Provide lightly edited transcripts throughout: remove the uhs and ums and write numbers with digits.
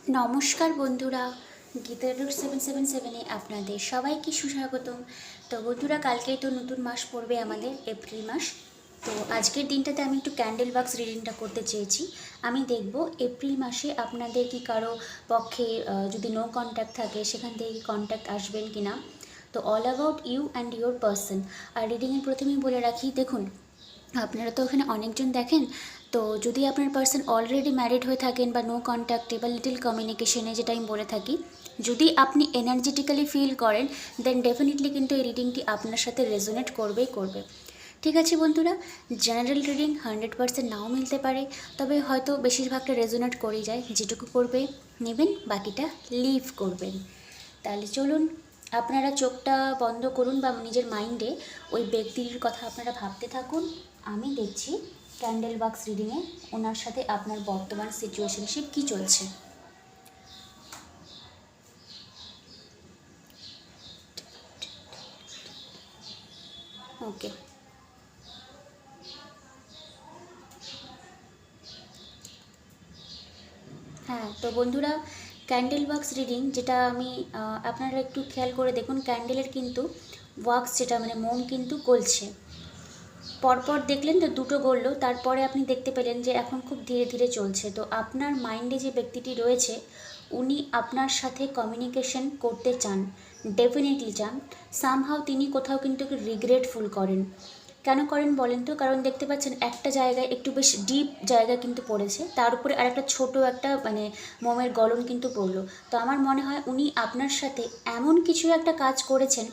নমস্কার বন্ধুরা, গীতা রুট 777-এ আপনাদের সবাইকে সুস্বাগতম। তো বন্ধুরা, কালকেই তো নতুন মাস পড়বে আমাদের এপ্রিল মাস। তো আজকের দিনটাতে আমি একটু ক্যান্ডেল বাক্স রিডিংটা করতে চেয়েছি। আমি দেখব এপ্রিল মাসে আপনাদের কি কারো পক্ষে যদি নো কন্ট্যাক্ট থাকে সেখান থেকে কন্ট্যাক্ট আসবেন কি না। তো all about you and your person. আর রিডিংয়ের প্রথমেই বলে রাখি, দেখুন আপনারা তো ওখানে অনেকজন দেখেন, তো যদি আপনার পার্সন অলরেডি ম্যারিড হয়ে থাকেন বা নো কন্ট্যাক্টে বা লিটিল কমিউনিকেশনে, যেটা আমি বলে থাকি, যদি আপনি এনার্জেটিক্যালি ফিল করেন দেন ডেফিনেটলি কিন্তু এই রিডিংটি আপনার সাথে রেজোনেট করবেই করবে। ঠিক আছে বন্ধুরা, জেনারেল রিডিং 100% নাও মিলতে পারে, তবে হয়তো বেশিরভাগটা রেজোনেট করেই যায়। যেটুকু করবে নেবেন, বাকিটা লিভ করবেন। তাহলে চলুন, আপনারা চোখটা বন্ধ করুন বা নিজের মাইন্ডে ওই ব্যক্তির কথা আপনারা ভাবতে থাকুন। আমি দেখছি ক্যান্ডেল বাক্স রিডিংয়ে ওনার সাথে আপনার বর্তমান সিচুয়েশনশিপ কী চলছে। ওকে, হ্যাঁ তো বন্ধুরা, ক্যান্ডেল বাক্স রিডিং যেটা আমি আপনারা একটু খেয়াল করে দেখুন, ক্যান্ডেলের কিন্তু ওয়াক্স যেটা মানে মোম কিন্তু গলছে। পরপর দেখলেন তো দুটো গড়লো, তারপরে আপনি দেখতে পেলেন যে এখন খুব ধীরে ধীরে চলছে। তো আপনার মাইন্ডে যে ব্যক্তিটি রয়েছে উনি আপনার সাথে কমিউনিকেশন করতে চান, ডেফিনেটলি চান। সামহাও তিনি কোথাও কিন্তু রিগ্রেটফুল করেন। কেন করেন বলেন তো? কারণ দেখতে পাচ্ছেন একটা জায়গায় একটু বেশ ডিপ জায়গা কিন্তু পড়েছে, তার উপরে আর একটা ছোটো একটা মানে মোমের গলন কিন্তু পড়লো। তো আমার মনে হয় উনি আপনার সাথে এমন কিছু একটা কাজ করেছেন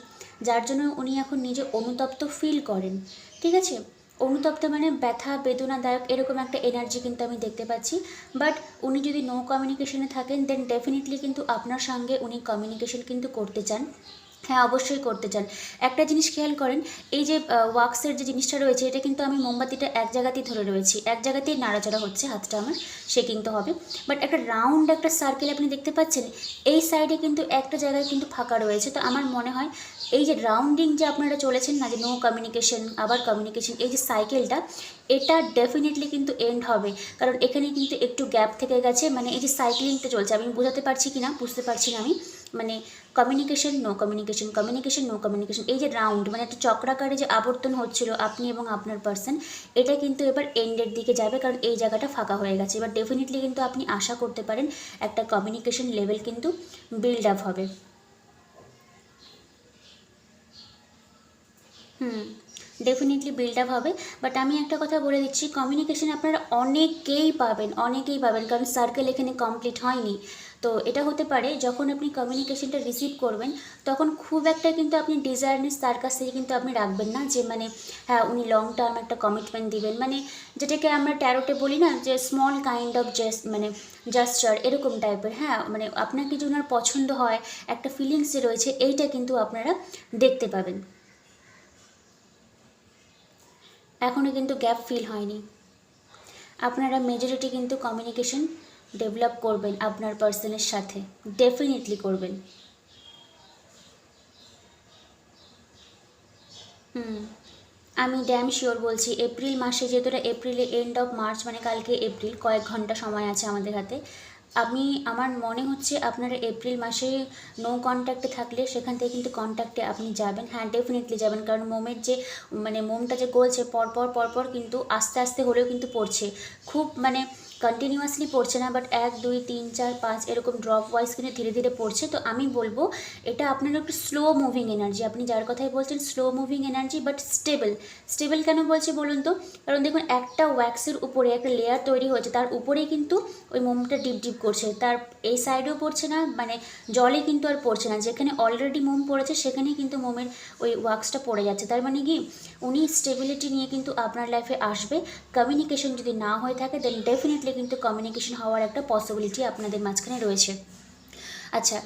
যার জন্য উনি এখন নিজে অনুতপ্ত ফিল করেন। ঠিক আছে, অনুতপ্ত মানে ব্যথা বেদনাদায়ক এরকম একটা এনার্জি কিন্তু আমি দেখতে পাচ্ছি। বাট উনি যদি নো কমিউনিকেশনে থাকেন দেন ডেফিনেটলি কিন্তু আপনার সঙ্গে উনি কমিউনিকেশন কিন্তু করতে চান। হ্যাঁ, অবশ্যই করতে চান। একটা জিনিস খেয়াল করেন, এই যে ওয়াক্সের যে জিনিসটা রয়েছে এটা কিন্তু আমি মোমবাতিটা এক জায়গাতেই ধরে রয়েছি, এক জায়গাতেই নাড়াচাড়া হচ্ছে হাতটা আমার, সে কিন্তু হবে। বাট একটা রাউন্ড একটা সার্কেল আপনি দেখতে পাচ্ছেন, এই সাইডে কিন্তু একটা জায়গায় কিন্তু ফাঁকা রয়েছে। তো আমার মনে হয় এই যে রাউন্ডিং যে আপনারা চলেছেন না, যে নো কমিউনিকেশন আবার কমিউনিকেশন, এই যে সাইকেলটা, এটা ডেফিনেটলি কিন্তু এন্ড হবে। কারণ এখানে কিন্তু একটু গ্যাপ থেকে গেছে, মানে এই যে সাইক্লিংটা চলছে, আমি বোঝাতে পারছি কি না বুঝতে পারছি না আমি, মানে communication no communication, communication no communication, এই যে রাউন্ড মানে একটা চক্রাকারে যে আবর্তন হচ্ছিল আপনি এবং আপনার পার্সন, এটা কিন্তু এবার এন্ডের দিকে যাবে, কারণ এই জায়গাটা ফাঁকা হয়ে গেছে। এবার ডেফিনেটলি কিন্তু আপনি আশা করতে পারেন একটা কমিউনিকেশন লেভেল কিন্তু বিল্ড আপ হবে। ডেফিনেটলি বিল্ড আপ হবে। বাট আমি একটা কথা বলে দিচ্ছি, কমিউনিকেশন আপনারা অনেকেই পাবেন, অনেকেই পাবেন, কারণ সার্কেল এখানে কমপ্লিট হয়নি। তো এটা হতে পারে যখন আপনি কমিউনিকেশনটা রিসিভ করবেন তখন খুব একটা কিন্তু আপনি ডিজায়ারনেস তার কাছ থেকে কিন্তু আপনি রাখবেন না যে মানে হ্যাঁ উনি লং টার্ম একটা কমিটমেন্ট দিবেন, মানে যেটাকে আমরা ট্যারোটে বলি না যে স্মল কাইন্ড অফ মানে জাস্টার এরকম টাইপের। হ্যাঁ মানে আপনাকে যদি ওনার পছন্দ হয়, একটা ফিলিংস যে রয়েছে এইটা কিন্তু আপনারা দেখতে পাবেন। এখনও কিন্তু গ্যাপ ফিল হয়নি। আপনারা মেজরিটি কিন্তু কমিউনিকেশন ডেভেলপ করবেন আপনার পার্সনের সাথে, ডেফিনেটলি করবেন। আমি ড্যাম শিওর বলছি, এপ্রিল মাসে যেহেতু এপ্রিলে এন্ড অফ মার্চ মানে কালকে এপ্রিল, কয়েক ঘন্টা সময় আছে আমাদের হাতে। আমার মনে হচ্ছে আপনারা এপ্রিল মাসে নো কন্ট্যাক্টে থাকলে সেখান থেকে কিন্তু কন্ট্যাক্টে আপনি যাবেন। হ্যাঁ ডেফিনেটলি যাবেন, কারণ মোমের যে মানে মোমটা যে গলছে পরপর পরপর কিন্তু আস্তে আস্তে হলেও কিন্তু পড়ছে, খুব মানে কন্টিনিউয়াসলি পড়ছে না, বাট 1 2 3 4 5 এরকম ড্রপ ওয়াইজ কিন্তু ধীরে ধীরে পড়ছে। তো আমি বলবো এটা আপনার একটু স্লো মুভিং এনার্জি, আপনি যার কথাই বলছেন slow moving energy, but stable. Stable কেন বলছি বলুন তো? কারণ দেখুন একটা ওয়্যাক্সের উপরে একটা লেয়ার তৈরি হয়েছে, তার উপরেই কিন্তু ওই মোমটা ডিপ ডিপ করছে, তার এই সাইডেও পড়ছে না, মানে জলে কিন্তু আর পড়ছে না, যেখানে অলরেডি মোম পড়েছে সেখানেই কিন্তু মোমের ওই ওয়াক্সটা পড়ে যাচ্ছে। তার মানে কি উনি স্টেবিলিটি নিয়ে কিন্তু আপনার লাইফে আসবে। কমিউনিকেশন যদি না হয়ে থাকে দেন ডেফিনেটলি কিন্তু কমিউনিকেশন হওয়ার একটা পসিবিলিটি আপনাদের মাঝখানে রয়েছে। আচ্ছা,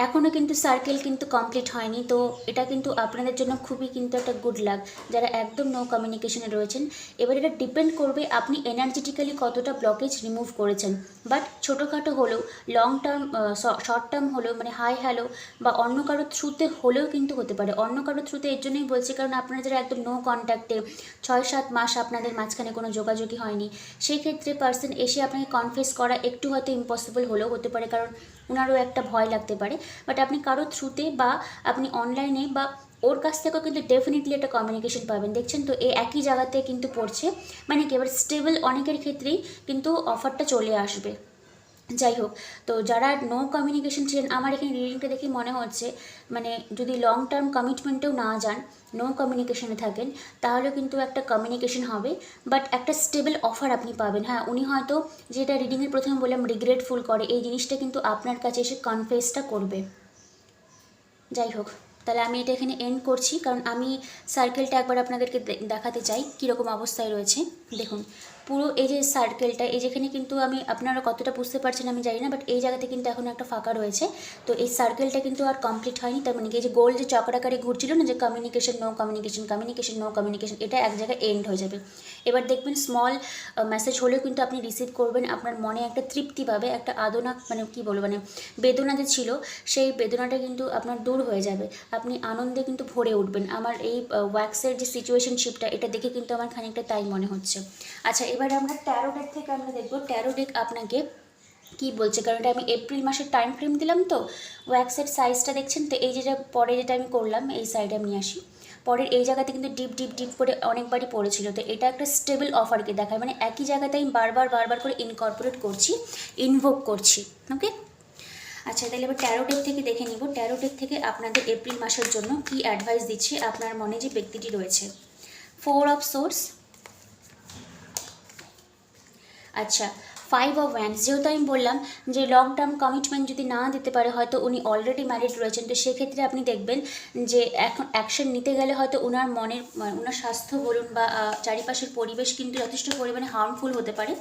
এখনও কিন্তু সার্কেল কিন্তু কমপ্লিট হয়নি, তো এটা কিন্তু আপনাদের জন্য খুবই কিন্তু একটা গুড লাক যারা একদম নো কমিউনিকেশনে রয়েছেন। এবার এটা ডিপেন্ড করবে আপনি এনার্জেটিক্যালি কতটা ব্লকেজ রিমুভ করেছেন। বাট ছোটোখাটো হলেও, লং টার্ম শর্ট টার্ম হলেও, মানে হাই হ্যালো বা অন্য কারো থ্রুতে হলেও কিন্তু হতে পারে। অন্য কারো থ্রুতে এর জন্যই বলছি কারণ আপনারা যারা একদম নো কন্ট্যাক্টে 6-7 মাস আপনাদের মাঝখানে কোনো যোগাযোগই হয়নি, সেই ক্ষেত্রে পার্সন এসে আপনাকে কনফেস করা একটু হয়তো ইম্পসিবল হলেও হতে পারে, কারণ ওনারও একটা ভয় লাগতে পারে। বাট আপনি কারো থ্রুতে বা আপনি অনলাইনে বা ওর কাছ থেকেও কিন্তু ডেফিনেটলি একটা কমিউনিকেশন পাবেন। দেখছেন তো এই একই জায়গাতে কিন্তু পড়ছে, মানে কি এবার স্টেবল অনেকের ক্ষেত্রেই কিন্তু অফারটা চলে আসবে। যাই হোক, তো যারা নো কমিউনিকেশন ছিলেন, আমার এখানে রিডিংটা দেখে মনে হচ্ছে মানে যদি লং টার্ম কমিটমেন্টেও না যান, নো কমিউনিকেশনে থাকেন, তাহলেও কিন্তু একটা কমিউনিকেশন হবে, বাট একটা স্টেবল অফার আপনি পাবেন। হ্যাঁ, উনি হয়তো যেটা রিডিংয়ের প্রথমে বললাম রিগ্রেটফুল করে, এই জিনিসটা কিন্তু আপনার কাছে এসে কনফেসটা করবে। যাই হোক, তাহলে আমি এটা এখানে এন্ড করছি, কারণ আমি সার্কেলটা একবার আপনাদেরকে দেখাতে চাই কীরকম অবস্থায় রয়েছে। দেখুন পুরো এই যে সার্কেলটা, এই যেখানে কিন্তু আমি, আপনারা কতটা বুঝতে পারছেন আমি জানি না, বাট এই জায়গাতে কিন্তু এখন একটা ফাঁকা রয়েছে। তো এই সার্কেলটা কিন্তু আর কমপ্লিট হয়নি, তার মানে কি এই যে গোল যে চক্রাকারে ঘুরছিল না, যে communication no communication, communication no communication, এটা এক জায়গায় এন্ড হয়ে যাবে। এবার দেখবেন স্মল মেসেজ হলেও কিন্তু আপনি রিসিভ করবেন, আপনার মনে একটা তৃপ্তি পাবে, একটা আদনা, মানে কি বলবো, মানে বেদনা যে ছিল সেই বেদনাটা কিন্তু আপনার দূর হয়ে যাবে, আপনি আনন্দে কিন্তু ভরে উঠবেন। আমার এই ওয়্যাক্সের যে সিচুয়েশনশিপটা, এটা দেখে কিন্তু আমার খানিকটা তাই মনে হচ্ছে। আচ্ছা, এবার আমরা ট্যারো ডেক থেকে আমরা দেখবো ট্যারো ডেক আপনাকে কি বলছে, কারণ এটা আমি এপ্রিল মাসের টাইম ফ্রেম দিলাম। তো ওয়্যাক্সের সাইজটা দেখছেন তো, এই যেটা পরে যেটা আমি করলাম এই সাইডে আমি আসি, পরের এই জায়গাতে কিন্তু ডিপ ডিপ ডিপ করে অনেকবারই পড়েছিল। তো এটা একটা স্টেবল অফারকে দেখায়, মানে একই জায়গাতে আমি বারবার বারবার করে ইনকর্পোরেট করছি, ইনভোক করছি। ওকে, আচ্ছা তাহলে এবার ট্যারো ডেক থেকে দেখে নিব, ট্যারো ডেক থেকে আপনাদের এপ্রিল মাসের জন্য কি অ্যাডভাইস দিচ্ছে আপনার মনে যে ব্যক্তিটি রয়েছে। 4 অফ সোর্স, আচ্ছা 5 অফ ওয়ান্ডস, যেহেতু আমি বললাম যে লং টার্ম কমিটমেন্ট যদি না দিতে পারে, হয়তো উনি অলরেডি ম্যারিড রয়েছেন, তো সেক্ষেত্রে আপনি দেখবেন যে এখন অ্যাকশন নিতে গেলে হয়তো ওনার মনের, ওনার স্বাস্থ্য বলুন বা চারিপাশের পরিবেশ কিন্তু যথেষ্ট পরিমাণে হার্মফুল হতে পারে,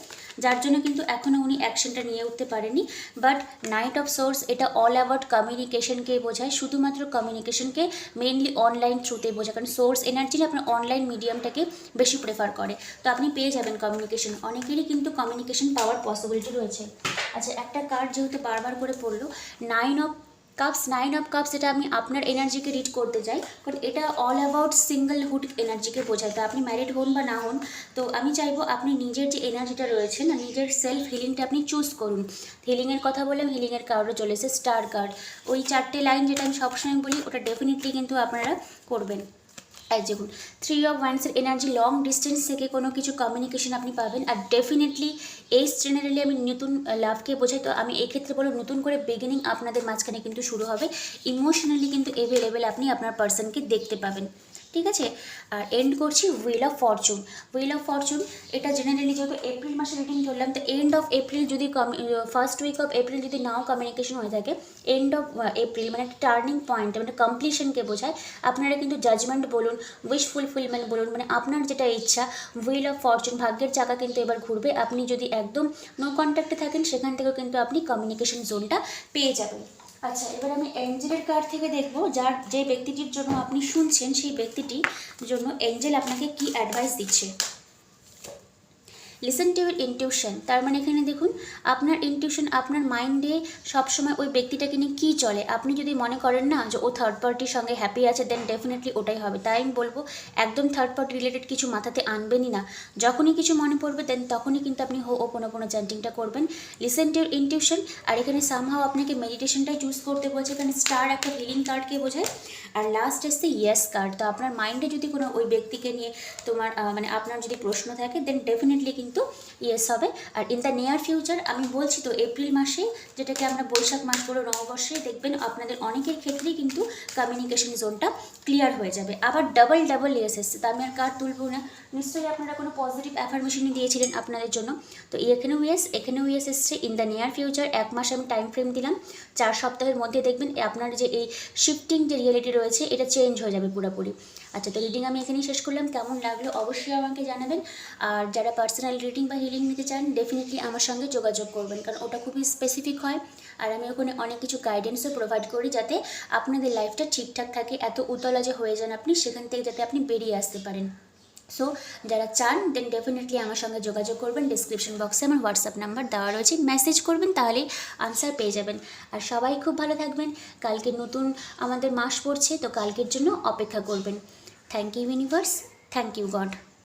যার জন্য কিন্তু এখনও উনি অ্যাকশনটা নিয়ে উঠতে পারেনি। বাট নাইট অফ সোর্স এটা অল অ্যাবাউট কমিউনিকেশনকে বোঝায়, শুধুমাত্র কমিউনিকেশনকে মেইনলি অনলাইন থ্রুতে বোঝায়, কারণ সোর্স এনার্জি আপনার অনলাইন মিডিয়ামটাকে বেশি প্রেফার করে। তো আপনি পেয়ে যাবেন কমিউনিকেশন, অনেকেরই কিন্তু কমিউনিকেশন পাওয়ার পসিবিলিটি রয়েছে। আচ্ছা, একটা কার্ড যেহেতু বারবার করে পড়লো, 9 অফ কাপস, 9 অফ কাপস, এটা আমি আপনার এনার্জিকে রিড করতে চাই, কারণ এটা অল অ্যাবাউট সিঙ্গেলহুড এনার্জিকে বোঝায়। তো আপনি ম্যারিড হন বা না হন, তো আমি চাইবো আপনি নিজের যে এনার্জিটা রয়েছে না, নিজের সেলফ হিলিংটা আপনি চুজ করুন। হিলিংয়ের কথা বললাম, হিলিংয়ের কার্ডও চলেছে স্টার কার্ড, ওই 4টে লাইন যেটা আমি সবসময় বলি, ওটা ডেফিনেটলি কিন্তু আপনারা করবেন। এই দেখুন 3 অফ ওয়ান্ডসের এনার্জি, লং ডিস্টেন্স থেকে কোনো কিছু কমিউনিকেশন আপনি পাবেন, আর ডেফিনেটলি এই জেনারেলি আমি নতুন লাভকে বোঝাই। তো আমি এই ক্ষেত্রে বলবো নতুন করে বিগিনিং আপনাদের মাঝখানে কিন্তু শুরু হবে, ইমোশনালি কিন্তু এভেলেবেল আপনি আপনার পার্সনকে দেখতে পাবেন। ঠিক আছে, আর এন্ড করছি wheel of Fortune. Wheel of Fortune এটা জেনারেলি যেহেতু এপ্রিল মাসে রিডিং ধরলাম, তো এন্ড অফ এপ্রিল যদি ফার্স্ট উইক অফ এপ্রিল যদি নাও কমিউনিকেশন হয়ে থাকে, এন্ড অফ এপ্রিল মানে একটা টার্নিং পয়েন্ট, মানে কমপ্লিশনকে বোঝায়। আপনারা কিন্তু জাজমেন্ট বলুন, উইশ ফুলফিলমেন্ট বলুন, মানে আপনার যেটা ইচ্ছা, হুইল অফ ফরচুন, ভাগ্যের চাকা কিন্তু এবার ঘুরবে। আপনি যদি একদম নো কন্ট্যাক্টে থাকেন, সেখান থেকেও কিন্তু আপনি কমিউনিকেশন জোনটা পেয়ে যাবেন। আচ্ছা, এবার আমি এঞ্জেলের কার্ড থেকে দেখব, যার যে ব্যক্তিটির জন্য আপনি শুনছেন সেই ব্যক্তিটির জন্য এঞ্জেল আপনাকে কি অ্যাডভাইস দিচ্ছে। লিসেন টু ইউর ইনটিউশন, তার মানে এখানে দেখুন আপনার ইনটিউশন, আপনার মাইন্ডে সবসময় ওই ব্যক্তিটাকে নিয়ে কী চলে। আপনি যদি মনে করেন না যে ও থার্ড পার্টির সঙ্গে হ্যাপি আছে, দেন ডেফিনেটলি ওটাই হবে। তাই আমি বলবো একদম থার্ড পার্টি রিলেটেড কিছু মাথাতে আনবেনই না। যখনই কিছু মনে পড়বে দেন তখনই কিন্তু আপনি হো ওপোনোপোনো চ্যান্টিংটা করবেন। লিসেন টু ইউর ইনটিউশন, আর এখানে সামহাও আপনাকে মেডিটেশনটাই চুজ করতে বলছে, এখানে স্টার একটা হিলিং কার্ডকে বোঝায়, আর লাস্ট এসছে ইয়েস কার্ড। তো আপনার মাইন্ডে যদি কোনো ওই ব্যক্তিকে নিয়ে তোমার মানে আপনার যদি প্রশ্ন থাকে, দেন ডেফিনেটলি কিন্তু ইয়েস হবে। আর ইন দ্য নিয়ার ফিউচার আমি বলছি তো এপ্রিল মাসে, যেটাকে আমরা বৈশাখ মাস বলো, নববর্ষে দেখবেন আপনাদের অনেকের ক্ষেত্রেই কিন্তু কমিউনিকেশন জোনটা ক্লিয়ার হয়ে যাবে। আবার ডাবল ডাবল ইয়েস এসছে, তা আমি আর কার্ড তুলবো না, নিশ্চয়ই আপনারা কোনো পজিটিভ অ্যাফার্মেশনই দিয়েছিলেন আপনাদের জন্য। তো এখানেও ইয়েস এসছে। ইন দ্য নিয়ার ফিউচার 1 মাস আমি টাইম ফ্রেম দিলাম, 4 সপ্তাহের মধ্যে দেখবেন আপনার যে এই শিফটিং যে রিয়েলিটি রয়েছে এটা চেঞ্জ হয়ে যাবে পুরোপুরি। আচ্ছা, তো রিডিং আমি এখানেই শেষ করলাম। কেমন লাগলো অবশ্যই আমাকে জানাবেন। আর যারা পার্সোনাল রিডিং বা হিলিং নিতে চান ডেফিনেটলি আমার সঙ্গে যোগাযোগ করবেন, কারণ ওটা খুবই স্পেসিফিক হয়। আর আমি ওখানে অনেক কিছু গাইডেন্সও প্রোভাইড করি যাতে আপনাদের লাইফটা ঠিকঠাক থাকে, এত উতলা যে হয়ে যান আপনি সেখান থেকে যাতে আপনি বেরিয়ে আসতে পারেন। সো যারা চান দেন ডেফিনেটলি আমার সঙ্গে যোগাযোগ করবেন। ডিসক্রিপশন বক্সে আমার হোয়াটসঅ্যাপ নাম্বার দেওয়া রয়েছে, মেসেজ করবেন, তাহলেই আনসার পেয়ে যাবেন। আর সবাই খুব ভালো থাকবেন। কালকে নতুন আমাদের মাস পড়ছে, তো কালকের জন্য অপেক্ষা করবেন। Thank you universe, thank you god.